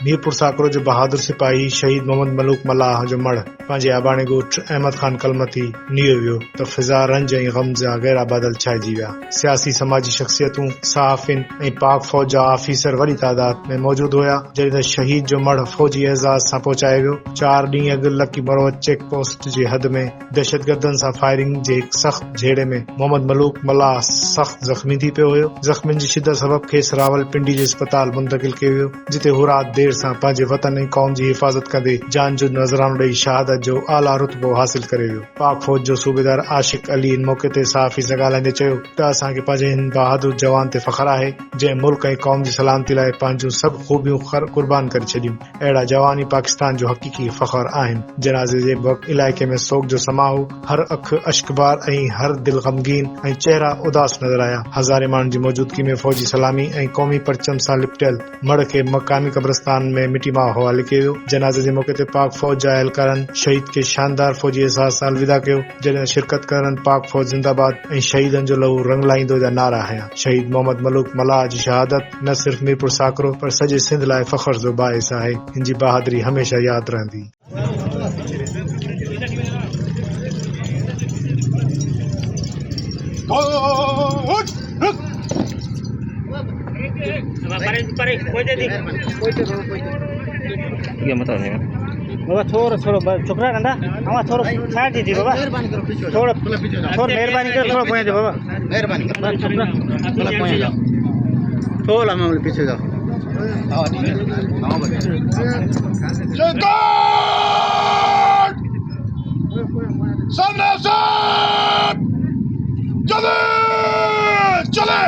मीरपुर साकरो जो बहादुर सिपाही शहीद मोहम्मद मलूक मल्लाह जो मड़ पंहिंजे आबाणे ॻोठ अहमद खान कलमती नियो वियो त फिज़ा रंज ऐं ग़म जा गहरा बादल छाइजी विया। सियासी समाजी शख़्सियतूं, सहाफ़िन ऐं पाक फ़ौज जा आफ़ीसर वॾी तादाद में मौजूद हुया जॾहिं त शहीद जो मड़ फ़ौजी एज़ाज़ सां पहुचायो वियो। 4 ॾींहं अॻु लकी मरोत चेक पोस्ट जे हद में दहशतगर्दनि सां फायरिंग जे हिक सख़्त झेड़े में मोहम्मद मलूक मल्लाह सख़्त ज़ख़्मी थी पियो हुयो। ज़ख़्मियुनि जी शिदत सबब खेसि रावलपिंडी जे अस्पताल मुंतक़िल कयो वियो, जिते हू राति देर सां पंहिंजे वतन ऐं क़ौम जी हिफ़ाज़त कंदे जान जो नज़रानो ॾेई शहादत जो आला रुतबो हासिल करे वियो। पाक फ़ौज जो सूबेदार आशिक अली इन मौके ते सहाफ़ी सां ॻाल्हाईंदे चयो त असांखे पंहिंजे हिन बहादुर जवान ते फ़ख़्रु आहे जंहिं मुल्क ऐं क़ौम जी सलामती लाइ पंहिंजूं सभु ख़ूबियूं क़ुर्बान करे छॾियूं। अहिड़ा जवान ई पाकिस्तान जो हक़ीक़ी फ़ख़्रु आहिनि। जनाज़े जे वक़्ति इलाइक़े में सोग जो समाओ, हर अखि अश्कबार ऐं हर दिल ग़मगीन ऐं चेहरा उदास नज़र आया। हज़ारे माण्हुनि जी मौजूदगी में फ़ौजी सलामी ऐं क़ौमी परचम सां लिपटियल मड़ खे मक़ामी क़ब्रस्तान में मिटीमाह हवाले कयो वियो। जनाज़े जे मौके ते पाक फ़ौज जा अहलकारनि शहीद खे शानदार फ़ौजी एहसास सां अलविदा कयो, जॾहिं शिरकत करण पाक फ़ौज ज़िंदाबाद ऐं शहीदनि जो लहू रंग लाहींदो जा नारा हंया। शहीद मोहम्मद मलूक मल्लाह जी शहादत न सिर्फ़ मीरपुर साकरो पर सॼे सिंध लाइ फ़ख़्र जो बाइस आहे। हिन जी बहादुरी हमेशह यादि रहंदी। बाबा थोड़ा छोकरा नंढा हमारा थोड़ा साइड दीजिए बाबा, थोड़ा मेहरबानी करो, थोड़ा पहुंच जाओ बाबा, मेहरबानी करो छोकरा, थोड़ा पहुंच जाओ, थोड़ा मामले पीछे जाओ। सामने से चले चले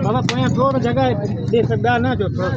बाबा थोड़ा जगह दे सकता ना जो थोड़ा